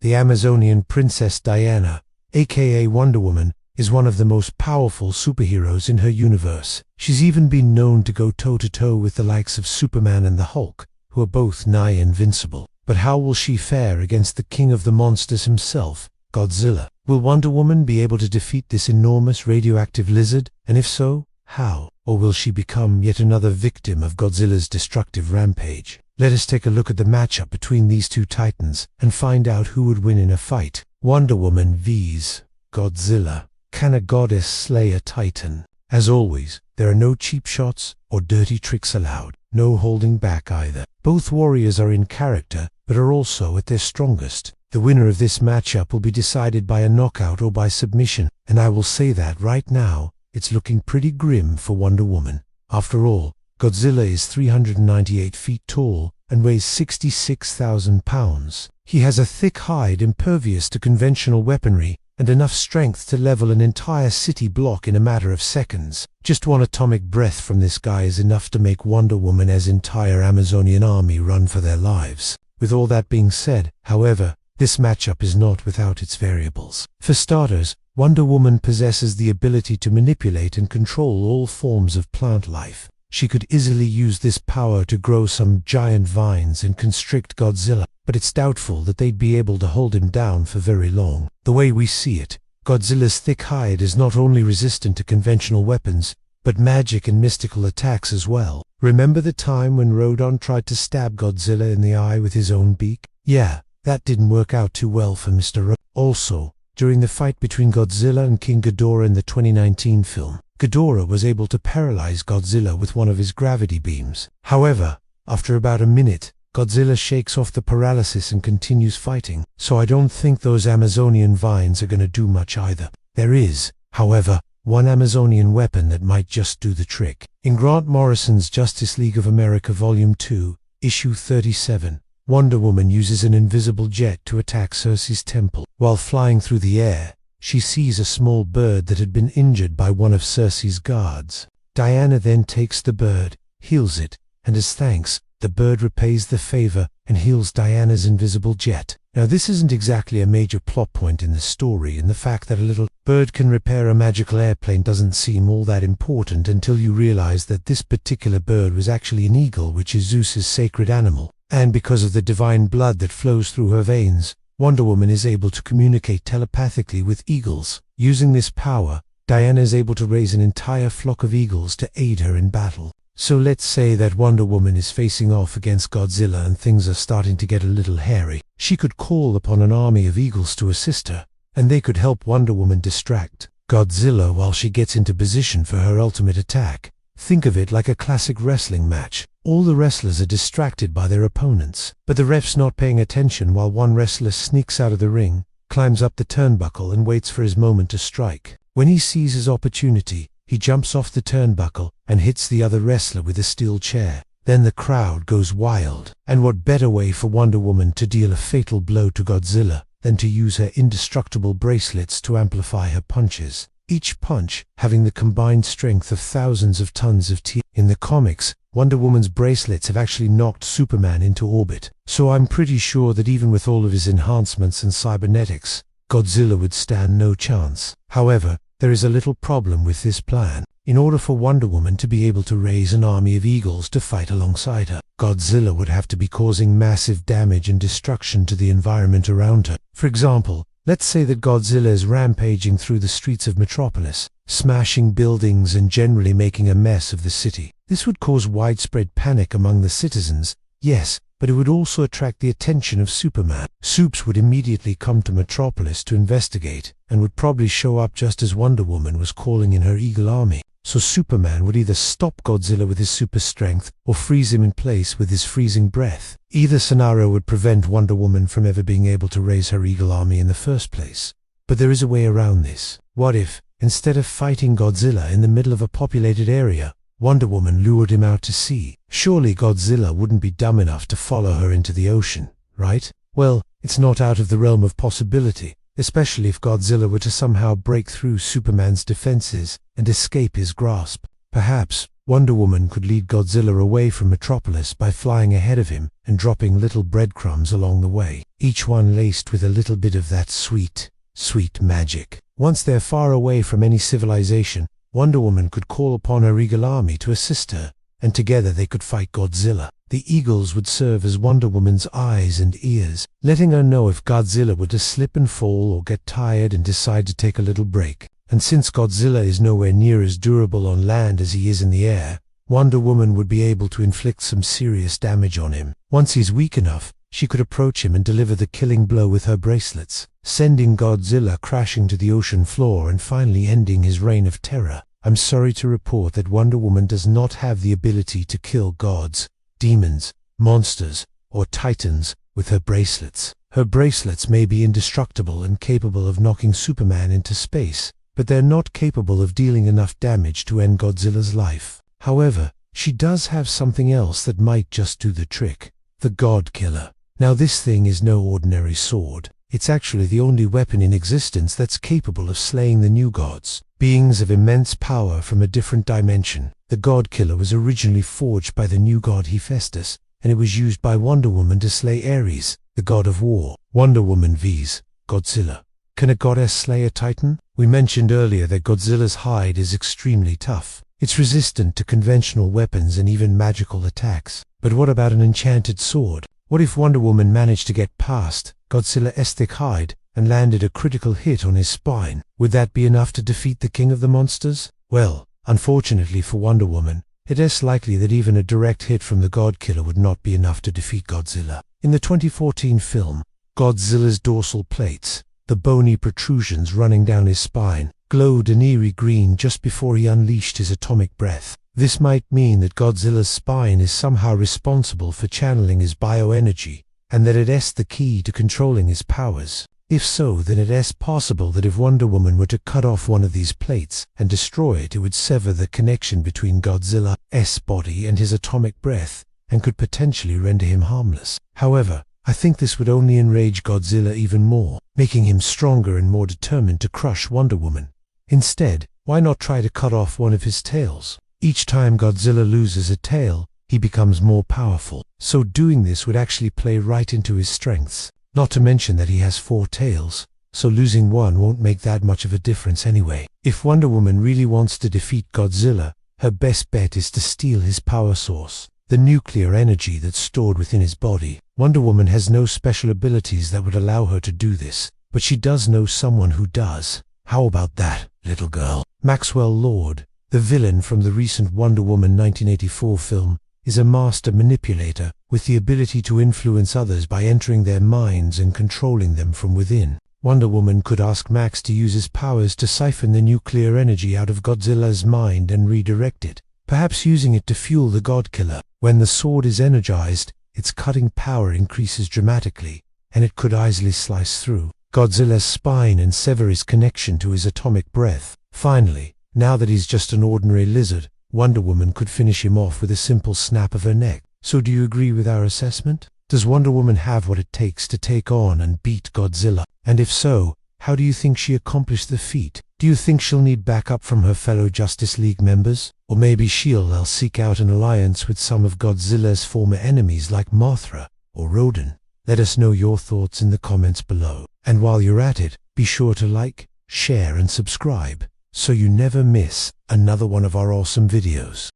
The Amazonian Princess Diana, aka Wonder Woman, is one of the most powerful superheroes in her universe. She's even been known to go toe-to-toe with the likes of Superman and the Hulk, who are both nigh invincible. But how will she fare against the king of the monsters himself, Godzilla? Will Wonder Woman be able to defeat this enormous radioactive lizard? And if so, how? Or will she become yet another victim of Godzilla's destructive rampage? Let us take a look at the matchup between these two titans and find out who would win in a fight. Wonder Woman vs. Godzilla. Can a goddess slay a titan? As always, there are no cheap shots or dirty tricks allowed. No holding back either. Both warriors are in character, but are also at their strongest. The winner of this matchup will be decided by a knockout or by submission, and I will say that right now, it's looking pretty grim for Wonder Woman. After all, Godzilla is 398 feet tall and weighs 66,000 pounds. He has a thick hide impervious to conventional weaponry and enough strength to level an entire city block in a matter of seconds. Just one atomic breath from this guy is enough to make Wonder Woman's entire Amazonian army run for their lives. With all that being said, however, this matchup is not without its variables. For starters, Wonder Woman possesses the ability to manipulate and control all forms of plant life. She could easily use this power to grow some giant vines and constrict Godzilla, but it's doubtful that they'd be able to hold him down for very long. The way we see it, Godzilla's thick hide is not only resistant to conventional weapons, but magic and mystical attacks as well. Remember the time when Rodon tried to stab Godzilla in the eye with his own beak? Yeah, that didn't work out too well for Mr. Rodon. Also, during the fight between Godzilla and King Ghidorah in the 2019 film, Ghidorah was able to paralyze Godzilla with one of his gravity beams. However, after about a minute, Godzilla shakes off the paralysis and continues fighting, so I don't think those Amazonian vines are gonna do much either. There is, however, one Amazonian weapon that might just do the trick. In Grant Morrison's Justice League of America Volume 2, Issue 37, Wonder Woman uses an invisible jet to attack Circe's temple. While flying through the air, she sees a small bird that had been injured by one of Circe's guards. Diana then takes the bird, heals it, and as thanks, the bird repays the favor and heals Diana's invisible jet. Now this isn't exactly a major plot point in the story, and the fact that a little bird can repair a magical airplane doesn't seem all that important until you realize that this particular bird was actually an eagle, which is Zeus's sacred animal. And because of the divine blood that flows through her veins, Wonder Woman is able to communicate telepathically with eagles. Using this power, Diana is able to raise an entire flock of eagles to aid her in battle. So let's say that Wonder Woman is facing off against Godzilla and things are starting to get a little hairy. She could call upon an army of eagles to assist her, and they could help Wonder Woman distract Godzilla while she gets into position for her ultimate attack. Think of it like a classic wrestling match. All the wrestlers are distracted by their opponents, but the ref's not paying attention while one wrestler sneaks out of the ring, climbs up the turnbuckle and waits for his moment to strike. When he sees his opportunity, he jumps off the turnbuckle and hits the other wrestler with a steel chair. Then the crowd goes wild. And what better way for Wonder Woman to deal a fatal blow to Godzilla than to use her indestructible bracelets to amplify her punches, each punch having the combined strength of thousands of tons of TNT. In the comics, Wonder Woman's bracelets have actually knocked Superman into orbit, so I'm pretty sure that even with all of his enhancements and cybernetics, Godzilla would stand no chance. However, there is a little problem with this plan. In order for Wonder Woman to be able to raise an army of eagles to fight alongside her, Godzilla would have to be causing massive damage and destruction to the environment around her. For example, let's say that Godzilla is rampaging through the streets of Metropolis, smashing buildings and generally making a mess of the city. This would cause widespread panic among the citizens, yes, but it would also attract the attention of Superman. Supes would immediately come to Metropolis to investigate, and would probably show up just as Wonder Woman was calling in her Eagle Army. So Superman would either stop Godzilla with his super strength, or freeze him in place with his freezing breath. Either scenario would prevent Wonder Woman from ever being able to raise her Eagle Army in the first place. But there is a way around this. What if, instead of fighting Godzilla in the middle of a populated area, Wonder Woman lured him out to sea? Surely Godzilla wouldn't be dumb enough to follow her into the ocean, right? Well, it's not out of the realm of possibility, especially if Godzilla were to somehow break through Superman's defenses and escape his grasp. Perhaps Wonder Woman could lead Godzilla away from Metropolis by flying ahead of him and dropping little breadcrumbs along the way, each one laced with a little bit of that sweet, sweet magic. Once they're far away from any civilization, Wonder Woman could call upon her eagle army to assist her, and together they could fight Godzilla. The eagles would serve as Wonder Woman's eyes and ears, letting her know if Godzilla were to slip and fall or get tired and decide to take a little break. And since Godzilla is nowhere near as durable on land as he is in the air, Wonder Woman would be able to inflict some serious damage on him. Once he's weak enough, she could approach him and deliver the killing blow with her bracelets, sending Godzilla crashing to the ocean floor and finally ending his reign of terror. I'm sorry to report that Wonder Woman does not have the ability to kill gods, demons, monsters, or titans with her bracelets. Her bracelets may be indestructible and capable of knocking Superman into space, but they're not capable of dealing enough damage to end Godzilla's life. However, she does have something else that might just do the trick: the God Killer. Now this thing is no ordinary sword. It's actually the only weapon in existence that's capable of slaying the new gods, beings of immense power from a different dimension. The God Killer was originally forged by the new god Hephaestus, and it was used by Wonder Woman to slay Ares, the god of war. Wonder Woman vs. Godzilla. Can a goddess slay a titan? We mentioned earlier that Godzilla's hide is extremely tough. It's resistant to conventional weapons and even magical attacks. But what about an enchanted sword? What if Wonder Woman managed to get past Godzilla's thick hide and landed a critical hit on his spine? Would that be enough to defeat the king of the monsters? Well, unfortunately for Wonder Woman, it is likely that even a direct hit from the God Killer would not be enough to defeat Godzilla. In the 2014 film, Godzilla's dorsal plates, the bony protrusions running down his spine, glowed an eerie green just before he unleashed his atomic breath. This might mean that Godzilla's spine is somehow responsible for channeling his bioenergy, and that it is the key to controlling his powers. If so, then it is possible that if Wonder Woman were to cut off one of these plates and destroy it, it would sever the connection between Godzilla's body and his atomic breath, and could potentially render him harmless. However, I think this would only enrage Godzilla even more, making him stronger and more determined to crush Wonder Woman. Instead, why not try to cut off one of his tails? Each time Godzilla loses a tail, he becomes more powerful. So doing this would actually play right into his strengths. Not to mention that he has 4 tails, so losing one won't make that much of a difference anyway. If Wonder Woman really wants to defeat Godzilla, her best bet is to steal his power source, the nuclear energy that's stored within his body. Wonder Woman has no special abilities that would allow her to do this, but she does know someone who does. How about that, little girl? Maxwell Lord, the villain from the recent Wonder Woman 1984 film, is a master manipulator with the ability to influence others by entering their minds and controlling them from within. Wonder Woman could ask Max to use his powers to siphon the nuclear energy out of Godzilla's mind and redirect it, perhaps using it to fuel the God Killer. When the sword is energized, its cutting power increases dramatically, and it could easily slice through Godzilla's spine and sever his connection to his atomic breath. Finally, now that he's just an ordinary lizard, Wonder Woman could finish him off with a simple snap of her neck. So do you agree with our assessment? Does Wonder Woman have what it takes to take on and beat Godzilla? And if so, how do you think she accomplished the feat? Do you think she'll need backup from her fellow Justice League members? Or maybe she'll seek out an alliance with some of Godzilla's former enemies like Mothra or Rodan? Let us know your thoughts in the comments below. And while you're at it, be sure to like, share and subscribe, so you never miss another one of our awesome videos.